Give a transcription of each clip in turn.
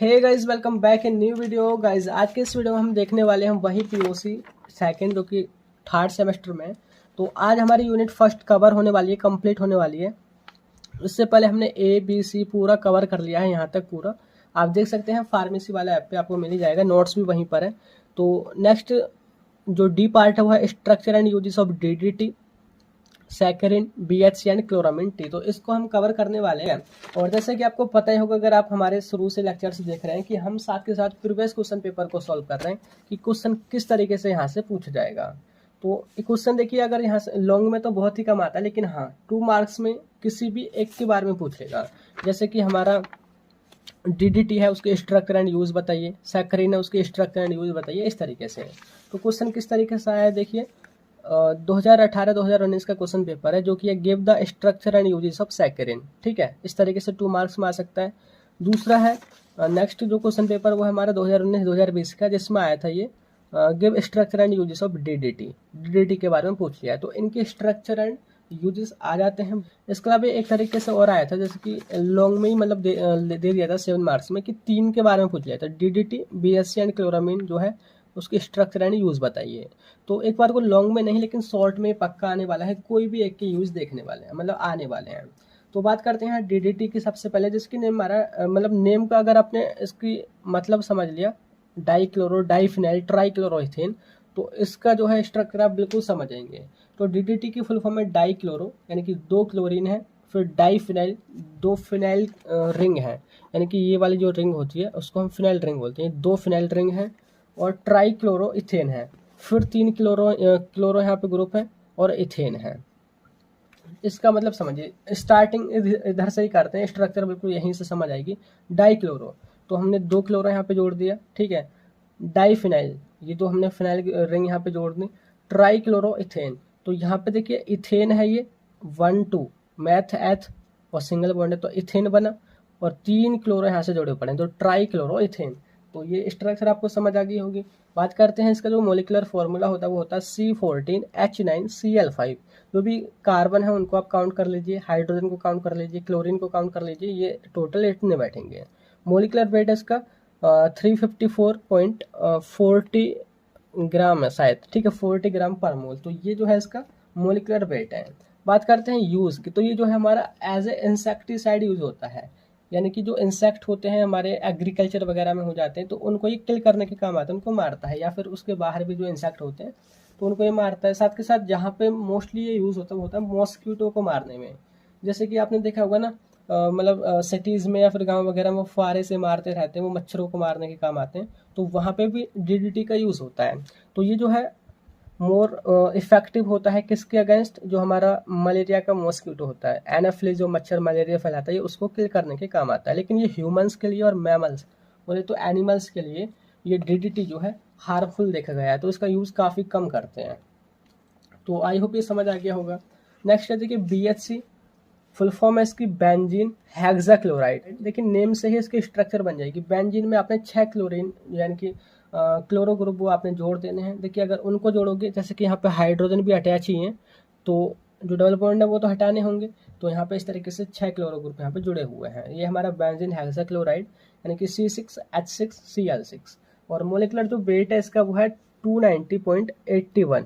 Hey guys, welcome back in new video. Guys, आज के इस वीडियो में हम देखने वाले हैं वही पीओसी सेकंड जो कि थर्ड सेमेस्टर में। तो आज हमारी यूनिट फर्स्ट कवर होने वाली है, कंप्लीट होने वाली है। इससे पहले हमने ए बी सी पूरा कवर कर लिया है, यहाँ तक पूरा आप देख सकते हैं। फार्मेसी वाला ऐप पे आपको मिल ही जाएगा, नोट्स भी वहीं पर है। तो नेक्स्ट जो डी पार्ट है वो है structure and uses of DDT, saccharin, BHC and chloramine T. तो इसको हम कवर करने वाले हैं। और जैसे कि आपको पता ही होगा, अगर आप हमारे शुरू से लेक्चर्स देख रहे हैं, कि हम साथ के साथ प्रीवियस क्वेश्चन पेपर को सॉल्व कर रहे हैं कि क्वेश्चन किस तरीके से यहाँ से पूछ जाएगा। तो क्वेश्चन देखिए, अगर यहाँ से लॉन्ग में तो बहुत ही कम आता है, लेकिन हाँ 2 मार्क्स में किसी भी एक के बारे में पूछेगा। जैसे कि हमारा डीडीटी है, उसके स्ट्रक्चर एंड यूज बताइए, सैकरिन है, उसके स्ट्रक्चर एंड यूज बताइए, इस तरीके से। तो क्वेश्चन किस तरीके से आया है देखिए। 2018-2019 का क्वेश्चन पेपर है, जो कि give the structure and uses of saccharin. ठीक है, इस तरीके से 2 मार्क्स में आ सकता है। दूसरा है नेक्स्ट जो क्वेश्चन पेपर वो है हमारा 2019-2020 का, जिसमें आया था ये give structure and uses of DDT के बारे में पूछ लिया है। तो इनके स्ट्रक्चर एंड यूजेस आ जाते हैं। इसके अलावा एक तरीके से और आया था, जैसे कि लॉन्ग में ही मतलब दे दिया था 7 मार्क्स में, कि 3 के बारे में पूछ लिया था। डीडीटी, बीएचसी एंड क्लोरामिन जो है उसके स्ट्रक्चर एंड यूज बताइए। तो एक बार को लॉन्ग में नहीं, लेकिन शॉर्ट में पक्का आने वाला है। कोई भी एक के यूज देखने वाले हैं, मतलब आने वाले हैं। तो बात करते हैं डीडीटी की सबसे पहले, जिसकी नेम हमारा मतलब नेम का अगर आपने इसकी मतलब समझ लिया, डाइक्लोरो, डाइफिनाइल, ट्राइक्लोरोइथेन, तो इसका जो है स्ट्रक्चर आप बिल्कुल समझ जाएंगे। तो डीडीटी की फुल फॉर्म है डाइक्लोरो, यानी कि 2 क्लोरीन है। फिर डाइफिनाइल, 2 फिनाइल रिंग है, यानी कि ये वाली जो रिंग होती है उसको हम फिनाइल रिंग बोलते हैं। 2 फिनाइल रिंग है। और ट्राइक्लोरो इथेन है। फिर 3 क्लोरो यहाँ पे ग्रुप है, और इथेन है। इसका मतलब समझिए, स्टार्टिंग इधर से ही करते हैं, स्ट्रक्चर बिल्कुल यहीं से समझ आएगी। डाइक्लोरो, तो हमने 2 क्लोरो यहाँ पे जोड़ दिया, ठीक है। डाइफिनाइल, ये तो हमने फिनाइल रिंग यहाँ पे जोड़ दी। ट्राइक्लोरो इथेन, तो यहाँ पे देखिए इथेन है ये 1 2 मैथ एथ और सिंगल बॉन्ड है, तो इथेन बना। और 3 क्लोरो यहाँ से जोड़े पड़े, तो ट्राइक्लोरो इथेन। तो ये स्ट्रक्चर आपको समझ आ गई होगी। बात करते हैं इसका जो मोलिकुलर फॉर्मूला होता है, वो होता है C14H9Cl5। जो भी कार्बन है उनको आप काउंट कर लीजिए, हाइड्रोजन को काउंट कर लीजिए, क्लोरीन को काउंट कर लीजिए, ये टोटल इतने बैठेंगे। मोलिकुलर वेट है इसका 354.40 ग्राम है शायद, ठीक है, 40 ग्राम पर मोल। तो ये जो है इसका मोलिकुलर वेट है। बात करते हैं यूज की, तो ये जो है हमारा एज ए इंसेक्टिसाइड यूज होता है, यानी कि जो इंसेक्ट होते हैं हमारे एग्रीकल्चर वगैरह में हो जाते हैं, तो उनको ये किल करने के काम आता है, उनको मारता है। या फिर उसके बाहर भी जो इंसेक्ट होते हैं तो उनको ये मारता है। साथ के साथ जहाँ पे मोस्टली ये यूज़ होता है वो होता है मॉस्किटो को मारने में। जैसे कि आपने देखा होगा ना, मतलब सिटीज़ में या फिर गांव वगैरह में वो फुहारे से मारते रहते हैं, वो मच्छरों को मारने के काम आते हैं। तो वहाँ पे भी डीडीटी का यूज़ होता है। तो ये जो है मोर इफेक्टिव होता है किसके अगेंस्ट, जो हमारा मलेरिया का मॉस्किटो होता है, एनाफिलिस जो मच्छर मलेरिया फैलाता है, उसको किल करने के काम आता है। लेकिन ये ह्यूमंस के लिए और मैमल्स, बोले तो एनिमल्स के लिए, ये डीडीटी जो है हार्मफुल देखा गया है। तो इसका यूज़ काफ़ी कम करते हैं। तो आई होप ये समझ आ गया होगा। नेक्स्ट है देखिए बीएचसी, फुल फॉर्म है इसकी बेंजीन हेक्साक्लोराइड। लेकिन नेम से ही इसकी स्ट्रक्चर बन जाएगी। बेंजीन में आपने 6 क्लोरीन यानी कि क्लोरो ग्रुप वो आपने जोड़ देने हैं। देखिए अगर उनको जोड़ोगे, जैसे कि यहाँ पे हाइड्रोजन भी अटैच ही हैं, तो जो डबल बॉन्ड है वो तो हटाने होंगे। तो यहाँ पे इस तरीके से 6 क्लोरो ग्रुप यहाँ पे जुड़े हुए हैं। ये हमारा बेंजीन हेक्साक्लोराइड, यानी कि C6H6Cl6। और मोलिकुलर जो वेट है इसका वो है 290.81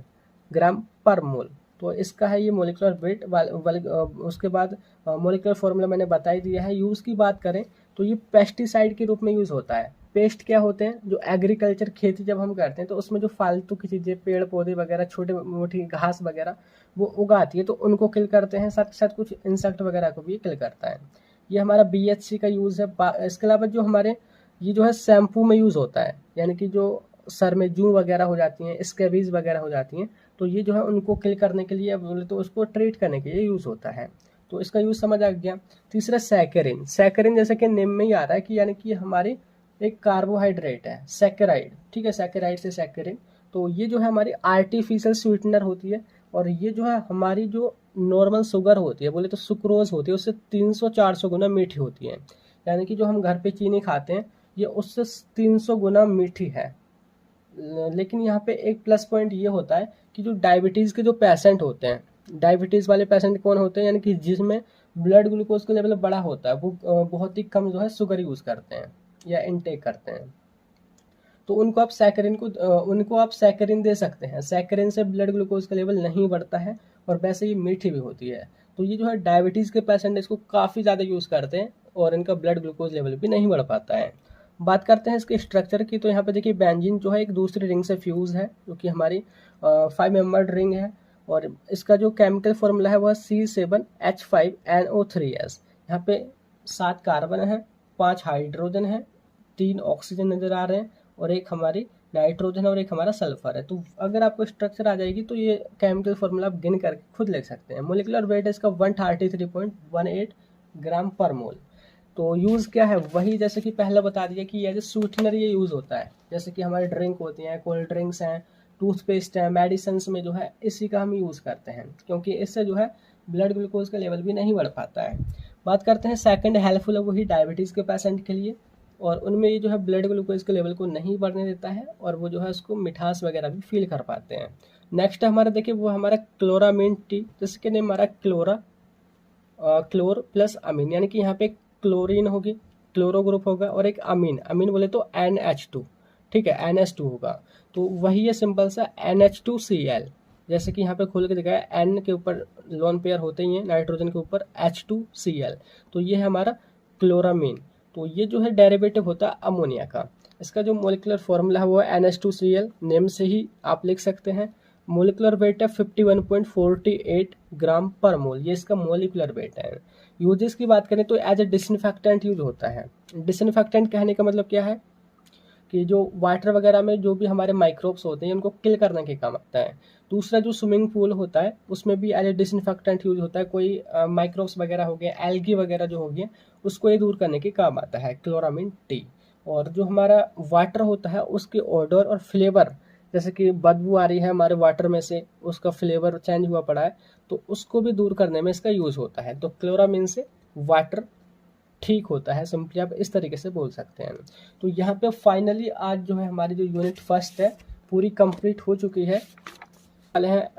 ग्राम पर मोल। तो इसका है ये मोलिकुलर वेट। उसके बाद मोलिकुलर फॉर्मूला मैंने बता ही दिया है। यूज़ की बात करें तो ये पेस्टिसाइड के रूप में यूज़ होता है। पेस्ट क्या होते हैं, जो एग्रीकल्चर खेती जब हम करते हैं तो उसमें जो फालतू की चीज़ें, पेड़ पौधे वगैरह, छोटे मोटी घास वगैरह वो उगाती है, तो उनको किल करते हैं। साथ साथ कुछ इंसेक्ट वगैरह को भी किल करता है। ये हमारा बीएचसी का यूज़ है। इसके अलावा जो हमारे ये जो है शैम्पू में यूज़ होता है, यानी कि जो सर में जू वगैरह हो जाती हैं, स्कैबीज वगैरह हो जाती हैं, तो ये जो है उनको किल करने के लिए, बोले तो उसको ट्रीट करने के लिए यूज़ होता है। तो इसका यूज़ समझ आ गया। तीसरा सैकरिन। सैकरिन जैसे कि नेम में ही आ रहा है कि यानी कि हमारी एक कार्बोहाइड्रेट है, सैकेराइड, ठीक है, सैकेराइड से सैकरिन। तो ये जो है हमारी आर्टिफिशियल स्वीटनर होती है। और ये जो है हमारी जो नॉर्मल शुगर होती है, बोले तो सुक्रोज होती है, उससे 300-400 गुना मीठी होती है। यानी कि जो हम घर पे चीनी खाते हैं, ये उससे 300 गुना मीठी है। लेकिन यहाँ पे एक प्लस पॉइंट ये होता है कि जो डायबिटीज़ के जो पेशेंट होते हैं, डायबिटीज़ वाले पेशेंट कौन होते हैं, यानी कि जिसमें ब्लड ग्लूकोज का लेवल बड़ा होता है, वो बहुत ही कम जो है शुगर यूज़ करते हैं। या इनटेक करते हैं तो उनको आप सैकरिन दे सकते हैं। सैकरिन से ब्लड ग्लूकोज का लेवल नहीं बढ़ता है और वैसे ही मीठी भी होती है। तो ये जो है डायबिटीज़ के पेशेंट इसको काफ़ी ज़्यादा यूज़ करते हैं और इनका ब्लड ग्लूकोज लेवल भी नहीं बढ़ पाता है। बात करते हैं इसके स्ट्रक्चर की, तो यहाँ पे देखिए बेंजीन जो है एक दूसरी रिंग से फ्यूज़ है, जो कि हमारी 5 मेंबर्ड रिंग है और इसका जो केमिकल फॉर्मूला है वह C7H5NO3S। यहाँ पे 7 कार्बन है, 5 हाइड्रोजन है, 3 ऑक्सीजन नज़र आ रहे हैं और एक हमारी नाइट्रोजन और एक हमारा सल्फर है। तो अगर आपको स्ट्रक्चर आ जाएगी तो ये केमिकल फॉर्मूला आप गिन करके खुद लिख सकते हैं। मोलिकुलर वेट इसका 133.18 ग्राम पर मोल। तो यूज़ क्या है, वही जैसे कि पहले बता दिया कि एज ए स्वीटनर ये यूज़ होता है। जैसे कि हमारे ड्रिंक होती हैं, कोल्ड ड्रिंक्स हैं, टूथपेस्ट है, मेडिसिन में जो है इसी का हम यूज़ करते हैं, क्योंकि इससे जो है ब्लड ग्लूकोज का लेवल भी नहीं बढ़ पाता है। बात करते हैं सेकंड हेल्पफुल है वही डायबिटीज़ के पेशेंट के लिए, और उनमें ये जो है ब्लड ग्लूकोज के लेवल को नहीं बढ़ने देता है और वो जो है उसको मिठास वगैरह भी फील कर पाते हैं। नेक्स्ट हमारा देखिए वो हमारा क्लोरामीन टी, जिसके नेम हमारा क्लोर प्लस अमीन, यानी कि यहाँ पे क्लोरीन होगी, क्लोरो ग्रुप होगा और एक अमीन बोले तो NH2, ठीक है, NH2 होगा। तो वही है सिंपल सा NH2Cl, जैसे कि यहाँ पे खोल के दिखाया, N के ऊपर लोन पेयर होते ही हैं, नाइट्रोजन के ऊपर H2Cl, तो ये है हमारा क्लोरामीन। तो ये जो है डेरिवेटिव होता है अमोनिया का। इसका जो मोलिकुलर फॉर्मूला है वो है NH2Cl, नेम से ही आप लिख सकते हैं। मोलिकुलर वेट है 51.48 ग्राम पर मोल, ये इसका मोलिकुलर वेट है। यूजेस की बात करें तो एज ए डिसइंफेक्टेंट यूज होता है। डिसइंफेक्टेंट कहने का मतलब क्या है कि जो वाटर वगैरह में जो भी हमारे माइक्रोब्स होते हैं उनको किल करने के काम आता है। दूसरा जो स्विमिंग पूल होता है उसमें भी एज ए डिसइंफेक्टेंट यूज होता है। कोई माइक्रोब्स वगैरह हो गए, एल्गी वगैरह जो हो गए, उसको ये दूर करने के काम आता है क्लोरामीन टी। और जो हमारा वाटर होता है उसके ऑडर और फ्लेवर, जैसे कि बदबू आ रही है हमारे वाटर में से, उसका फ्लेवर चेंज हुआ पड़ा है, तो उसको भी दूर करने में इसका यूज़ होता है। तो क्लोरामीन से वाटर ठीक होता है, सिंपली आप इस तरीके से बोल सकते हैं। तो यहाँ पे फाइनली आज जो है हमारी जो यूनिट फर्स्ट है पूरी कंप्लीट हो चुकी है। वाले हैं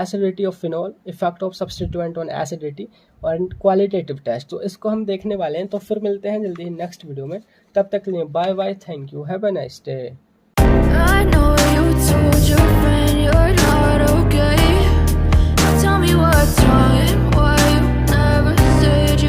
acidity of phenol, effect of substituent on acidity और क्वालिटेटिव टेस्ट, तो इसको हम देखने वाले हैं। तो फिर मिलते हैं जल्दी ही नेक्स्ट वीडियो में, तब तक के लिए bye bye, thank you, have a nice day. I know you told your friend you're not okay. Tell me what's wrong.